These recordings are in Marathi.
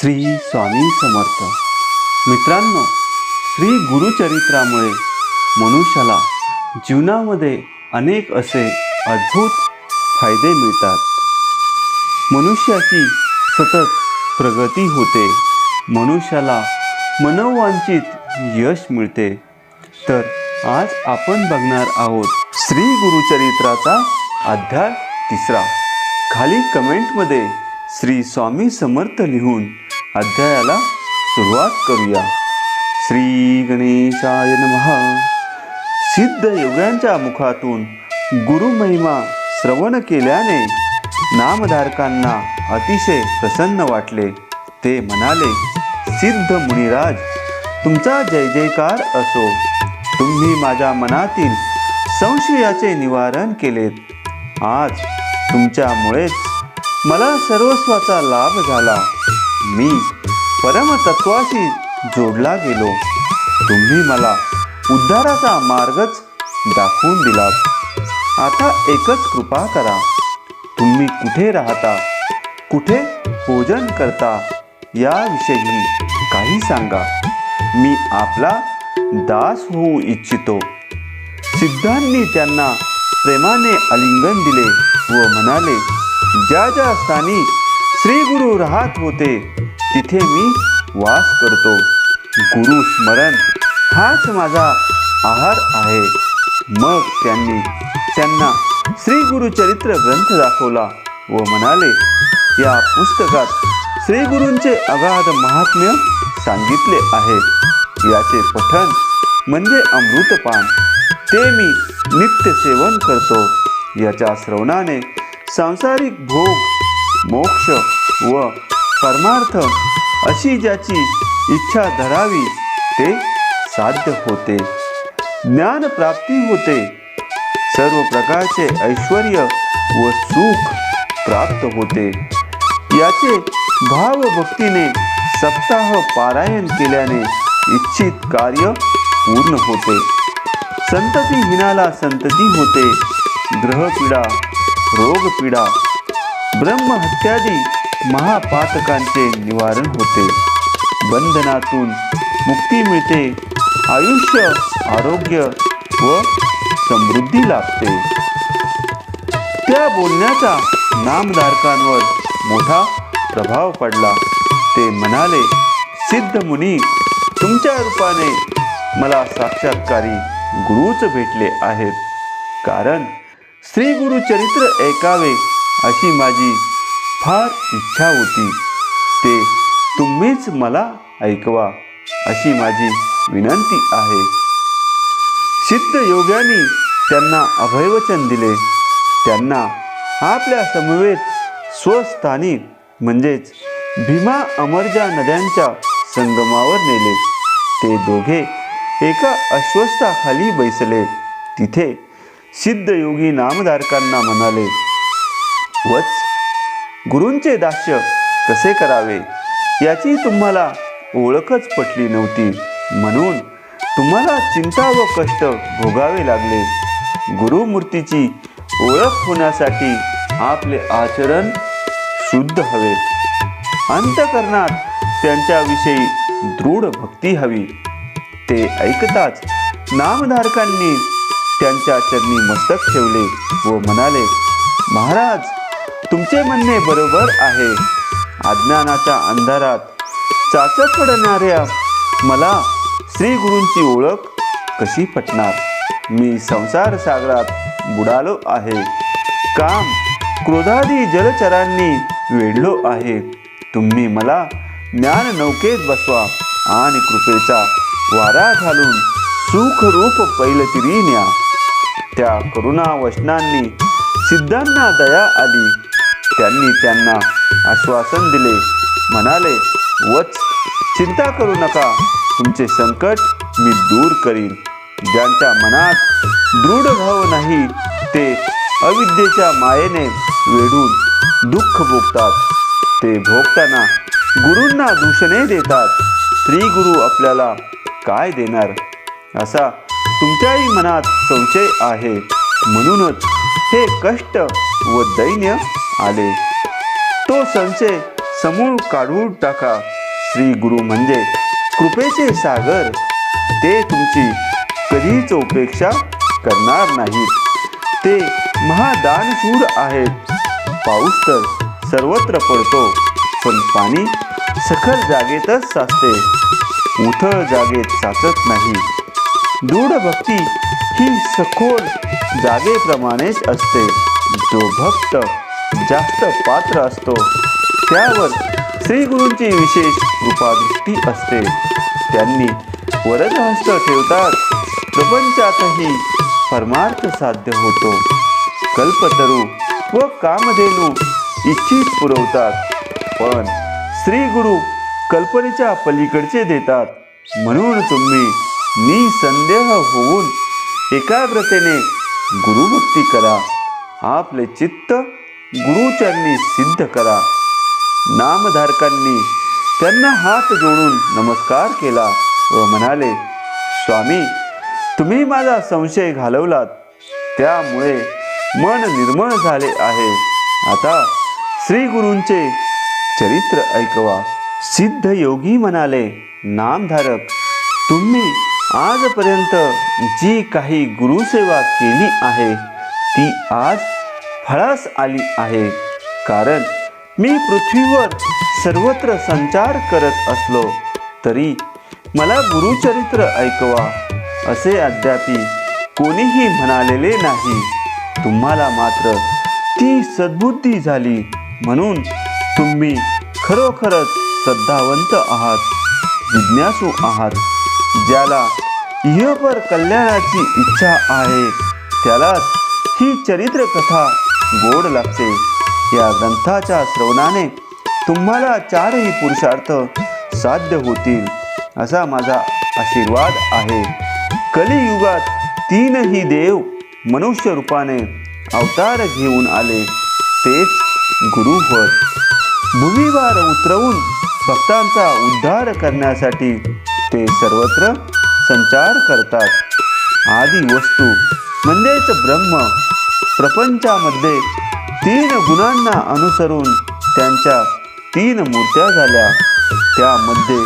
श्री स्वामी समर्थ. मित्रांनो, श्री गुरुचरित्रामुळे मनुष्याला जीवनामध्ये अनेक असे अद्भुत फायदे मिळतात. मनुष्याची सतत प्रगती होते, मनुष्याला मनोवांछित यश मिळते. तर आज आपण बघणार आहोत श्री गुरुचरित्राचा अध्याय 3. खाली कमेंटमध्ये श्री स्वामी समर्थ लिहून अध्यायाला सुरुवात करूया. श्री गणेशाय नमः. सिद्ध योग्यांच्या मुखातून गुरुमहिमा श्रवण केल्याने नामधारकांना अतिशय प्रसन्न वाटले. ते म्हणाले, सिद्ध मुनिराज, तुमचा जय जयकार असो. तुम्ही माझ्या मनातील संशयाचे निवारण केलेत. आज तुमच्यामुळेच मला सर्वस्वाचा लाभ झाला. मी परमतत्वाशी जोडला गेलो. तुम्ही मला उद्धाराचा मार्गच दाखवून दिलात. आता एकच कृपा करा. तुम्ही कुठे राहता, कुठे भोजन करता याविषयी काही सांगा. मी आपला दास होऊ इच्छितो. सिद्धांनी त्यांना प्रेमाने आलिंगन दिले व म्हणाले, ज्या ज्या स्थानी श्री गुरु राहत होते तिथे मी वास करतो. गुरु स्मरण हाच माझा आहार आहे. मग त्यांना श्री गुरुचरित्र ग्रंथ दाखवला व म्हणाले, या पुस्तकात श्री गुरूंचे अगाध महात्म्य सांगितले आहे. याचे पठण म्हणजे अमृतपान. ते मी नित्य सेवन करतो. याच्या श्रवणाने सांसारिक भोग, मोक्ष व परमार्थ अशी ज्याची इच्छा धरावी ते साध्य होते. ज्ञान प्राप्ती होते. सर्व प्रकारचे ऐश्वर्य व सुख प्राप्त होते. याचे भावभक्तीने सप्ताह पारायण केल्याने इच्छित कार्य पूर्ण होते. संततीहीनाला संतती होते. ग्रहपीडा, रोगपीडा, ब्रह्महत्यादी महापातकांचे निवारण होते. बंधनातून मुक्ती मिळते. आयुष्य, आरोग्य व समृद्धी लाभते. त्या बोलण्याचा नामधारकांवर मोठा प्रभाव पडला. ते म्हणाले, सिद्ध मुनी, तुमच्या रूपाने मला साक्षात्कारी गुरुच भेटले आहेत. कारण श्री गुरुचरित्र ऐकावे अशी माझी फार इच्छा होती. ते तुम्हीच मला ऐकवा अशी माझी विनंती आहे. सिद्ध योग्यांनी त्यांना अभयवचन दिले. त्यांना आपल्या समवेत स्वस्थानी म्हणजेच भीमा अमरजा नद्यांच्या संगमावर नेले. ते दोघे एका अश्वस्थाखाली बैसले. तिथे सिद्ध योगी नामधारकांना म्हणाले, वत्स, गुरूंचे दास्य कसे करावे याची तुम्हाला ओळखच पटली नव्हती. म्हणून तुम्हाला चिंता व कष्ट भोगावे लागले. गुरुमूर्तीची ओळख होण्यासाठी आपले आचरण शुद्ध हवे. अंतःकरणात त्यांच्याविषयी दृढ भक्ती हवी. ते ऐकताच नामधारकांनी त्यांच्या चरणी मस्तक ठेवले व म्हणाले, महाराज, तुमचे म्हणणे बरोबर आहे. अज्ञानाच्या अंधारात चाचत पडणाऱ्या मला श्री गुरूंची ओळख कशी पटणार? मी संसार सागरात बुडालो आहे. काम, क्रोधादी जलचरांनी वेढलो आहे. तुम्ही मला ज्ञान नौकेत बसवा आणि कृपेचा वारा घालून सुखरूप पैलतीरी न्या. त्या करुणा वचनांनी सिद्धांना दया आली. त्यांनी त्यांना आश्वासन दिले. म्हणाले, वत्स, चिंता करू नका. तुमचे संकट मी दूर करीन. ज्यांच्या मनात दृढ भाव नाही ते अविद्येच्या मायेने वेढून दुःख भोगतात. ते भोगताना गुरूंना दूषणे देतात. श्री गुरु आपल्याला काय देणार असा तुमच्याही मनात संशय आहे. म्हणूनच हे कष्ट व दैन्य आले. तो संशय समूळ काढून टाका. श्री गुरु म्हणजे कृपेचे सागर. ते तुमची कधीच उपेक्षा करणार नाहीत. ते महादानशूर आहेत. पाऊस तर सर्वत्र पडतो, पण पाणी सखल जागेतच साचते, उथळ जागेत साचत नाही. दृढ भक्ती ही सखोल जागेप्रमाणेच असते. जो भक्त जास्त पात्र असतो त्यावर श्री गुरूंची विशेष कृपादृष्टी असते. त्यांनी वरदहस्त ठेवतात. प्रपंचातही परमार्थ साध्य होतो. कल्पतरू व कामधेनू इच्छित पुरवतात, पण श्री गुरु कल्पनेच्या पलीकडचे देतात. म्हणून तुम्ही निसंदेह होऊन एकाग्रतेने गुरुभक्ती करा. आपले चित्त गुरुचरणी सिद्ध करा. नामधारकांनी त्यांना हात जोडून नमस्कार केला व म्हणाले, स्वामी, तुम्ही माझा संशय घालवलात, त्यामुळे मन निर्मळ झाले आहे. आता श्री गुरूंचे चरित्र ऐकवा. सिद्ध योगी म्हणाले, नामधारक, तुम्ही आजपर्यंत जी काही गुरुसेवा केली आहे ती आज फळास आली आहे. कारण मी पृथ्वीवर सर्वत्र संचार करत असलो तरी मला गुरुचरित्र ऐकवा असे अद्यापि कोणीही म्हणालेले नाही. तुम्हाला मात्र ती सद्बुद्धी झाली, म्हणून तुम्ही खरोखरच श्रद्धावंत आहात, जिज्ञासू आहात. ज्याला इहपर कल्याणाची इच्छा आहे त्यालाच ही चरित्र कथा गोड लागते. या ग्रंथाच्या श्रवणाने तुम्हाला चारही पुरुषार्थ साध्य होतील असा माझा आशीर्वाद आहे. कलियुगात तीनही देव मनुष्य रूपाने अवतार घेऊन आले, तेच गुरु होत. भूमीवर उतरवून भक्तांचा उद्धार करण्यासाठी ते सर्वत्र संचार करतात. आदी वस्तू म्हणजेच ब्रह्म प्रपंचामध्ये तीन गुणांना अनुसरून त्यांच्या तीन मूर्त्या झाल्या. त्यामध्ये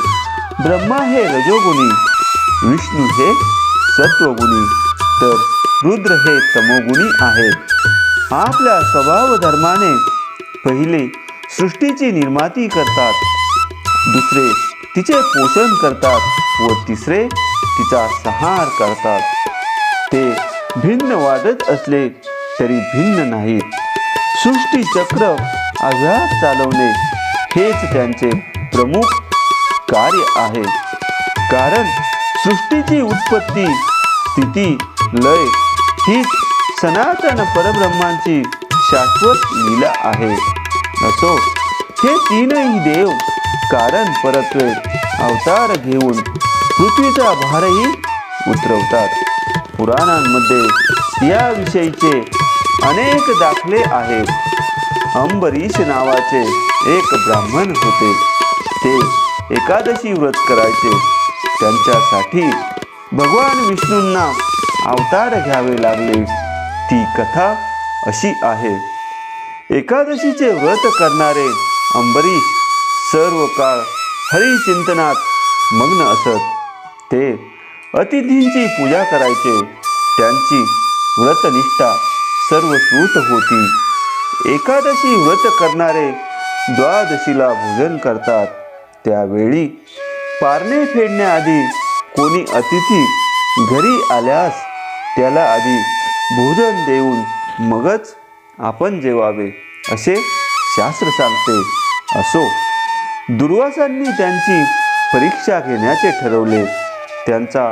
ब्रह्मा हे रजोगुणी, विष्णू हे सत्वगुणी, तर रुद्र हे तमोगुणी आहेत. आपल्या स्वभाव धर्माने पहिले सृष्टीची निर्माती करतात, दुसरे तिचे पोषण करतात व तिसरे तिचा संहार करतात. ते भिन्न वाटत असले तरी भिन्न नाहीत. सृष्टी चक्र अव्याहत चालवणे हेच त्यांचे प्रमुख कार्य आहे. कारण सृष्टीची उत्पत्ती, स्थिती, लय हीच सनातन परब्रह्मांची शाश्वत लीला आहे. असो, हे तीनही देव कारण परत्वे अवतार घेऊन पृथ्वीचा भारही उतरवतात. पुराणांमध्ये याविषयीचे अनेक दाखले आहेत. अंबरीश नावाचे एक ब्राह्मण होते. ते एकादशी व्रत करायचे. त्यांच्यासाठी भगवान विष्णूंना अवतार घ्यावे लागले. ती कथा अशी आहे. एकादशीचे व्रत करणारे अंबरीश सर्व काळ हरिचिंतनात मग्न असत. ते अतिथींची पूजा करायचे. त्यांची व्रतनिष्ठा सर्वश्रुत होती. एकादशी व्रत करणारे द्वादशीला भोजन करतात. त्यावेळी पारणे फेडण्याआधी कोणी अतिथी घरी आल्यास त्याला आधी भोजन देऊन मगच आपण जेवावे असे शास्त्र सांगते. असो, दुर्वासांनी त्यांची परीक्षा घेण्याचे ठरवले. त्यांचा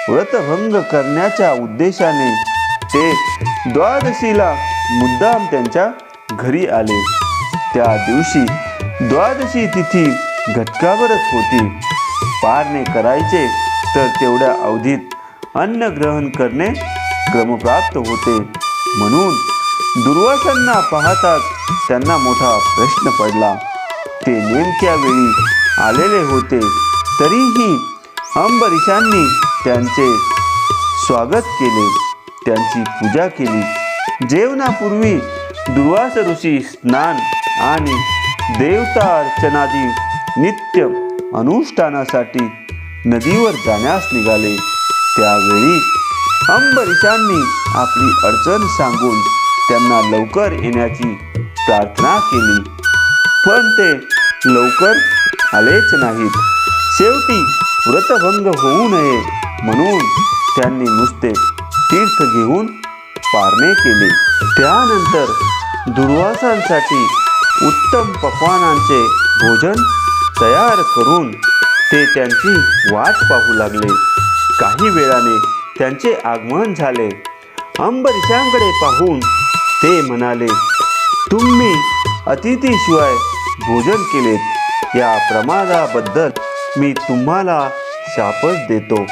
व्रतभंग करण्याच्या उद्देशाने ते द्वादशीला मुद्दाम त्यांच्या घरी आले. त्या दिवशी द्वादशी तिथी घटकावरच होती. पारणे करायचे तर तेवढ्या अवधीत अन्न ग्रहण करणे क्रमप्राप्त होते. म्हणून दुर्वासांना पाहताच त्यांना मोठा प्रश्न पडला. ते नेमक्या वेळी आलेले होते, तरीही अंबरीशांनी त्यांचे स्वागत केले, त्यांची पूजा केली. जेवणापूर्वी दुर्वास ऋषी स्नान आणि देवता अर्चनादी नित्य अनुष्ठानासाठी नदीवर जाण्यास निघाले. त्यावेळी अंबरीशांनी आपली अडचण सांगून त्यांना लवकर येण्याची प्रार्थना केली, पण ते लवकर आलेच नाहीत. शेवटी व्रतभंग होऊ नये म्हणून त्यांनी नुसते तीर्थ घेऊन पारणे केले. त्यानंतर दुर्वासांसाठी उत्तम पक्वानांचे भोजन तयार करून ते त्यांची वाट पाहू लागले. काही वेळाने त्यांचे आगमन झाले. अंबरीशांकडे पाहून ते म्हणाले, तुम्ही अतिथीशिवाय भोजन केलेत, या प्रमादाबद्दल मी तुम्हाला शापच देतो.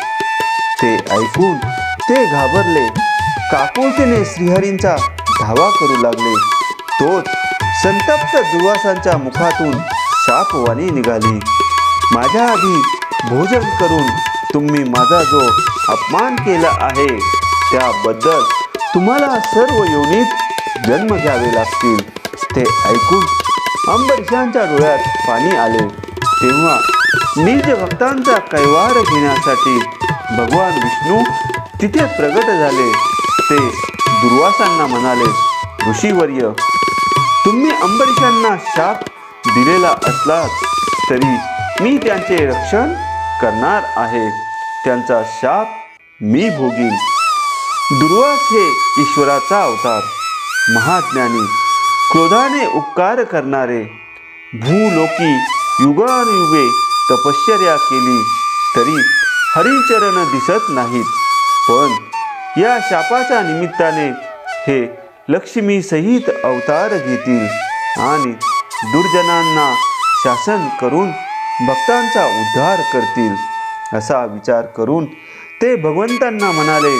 ते ऐकून ते घाबरले. काकुळतीने श्रीहरींचा धावा करू लागले. तोच संतप्त दुर्वासांच्या मुखातून शापवाणी निघाली, माझ्या आधी भोजन करून तुम्ही माझा जो अपमान केला आहे त्याबद्दल तुम्हाला सर्व योनीत जन्म घ्यावे लागतील. ते ऐकून अंबरीशांच्या डोळ्यात पाणी आले. तेव्हा निज भक्तांचा कैवार घेण्यासाठी भगवान विष्णू तिथे प्रगट झाले. ते दुर्वासांना म्हणाले, ऋषीवर्य, तुम्ही अंबरीशांना शाप दिलेला असलात तरी मी त्यांचे रक्षण करणार आहे. त्यांचा शाप मी भोगीन. दुर्वास हे ईश्वराचा अवतार, महाज्ञानी, क्रोधाने उपकार करणारे. भूलोकी युगानुयुगे तपश्चर्या केली तरी हरिचरण दिसत नाहीत, पण या शापाच्या निमित्ताने हे लक्ष्मी सहित अवतार घेतील आणि दुर्जनांना शासन करून भक्तांचा उद्धार करतील. असा विचार करून ते भगवंतांना म्हणाले,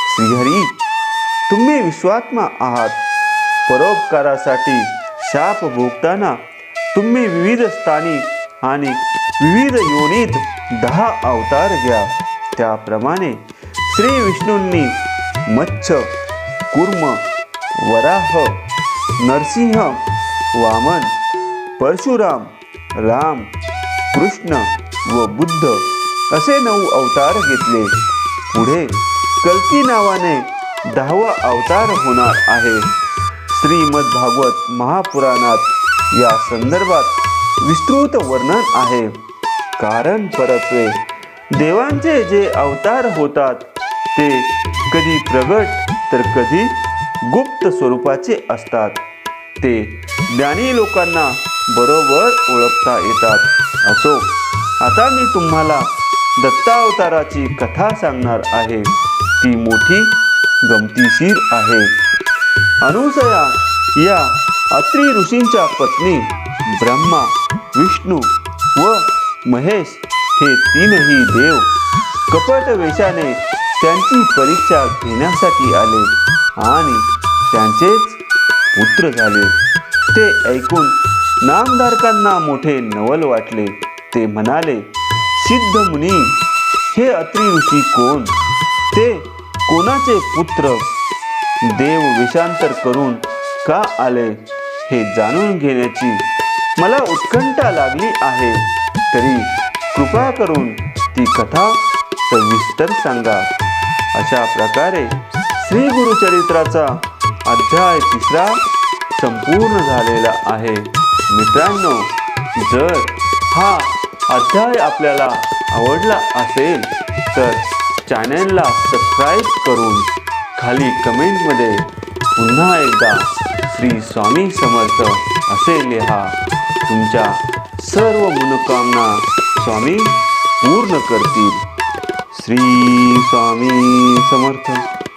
श्रीहरी, तुम्ही विश्वात्मा आहात. परोपकारासाठी शाप भोगताना तुम्ही विविध स्थानी आणि विविध योनीत 10 अवतार घ्या. त्याप्रमाणे श्री विष्णूंनी मत्स्य, कूर्म, वराह, नरसिंह, वामन, परशुराम, राम, कृष्ण व बुद्ध असे 9 अवतार घेतले. पुढे कल्की नावाने 10वा अवतार होणार आहे. श्रीमद्भागवत महापुराणात या संदर्भात विस्तृत वर्णन आहे. कारण परत्वे देवांचे जे अवतार होतात ते कधी प्रगट तर कधी गुप्त स्वरूपाचे असतात. ते ज्ञानी लोकांना बरोबर ओळखता येतात. असो, आता मी तुम्हाला दत्तावताराची कथा सांगणार आहे. ती मोठी गमतीशीर आहे. अनुसया या अत्री ऋषींच्या पत्नी ब्रह्मा, विष्णू व महेश हे 3ही देव कपट वेशाने त्यांची परीक्षा घेण्यासाठी आले आणि त्यांचेच पुत्र झाले. ते ऐकून नामधारकांना मोठे नवल वाटले. ते म्हणाले, सिद्ध मुनी, हे अत्री ऋषी कोण? ते कोणाचे पुत्र देव वेषांतर करून का आले हे जाणून घेण्याची मला उत्कंठा लागली आहे. तरी कृपा करून ती कथा सविस्तर सांगा. अशा प्रकारे श्री गुरुचरित्राचा अध्याय 3 संपूर्ण झालेला आहे. मित्रांनो, जर हा अध्याय आपल्याला आवडला असेल तर चॅनलला सबस्क्राईब करून खाली कमेंटमध्ये पुन्हा एकदा श्री स्वामी समर्थ असे लिहा. तुमच्या सर्व मनोकामना स्वामी पूर्ण करतील. श्री स्वामी समर्थ.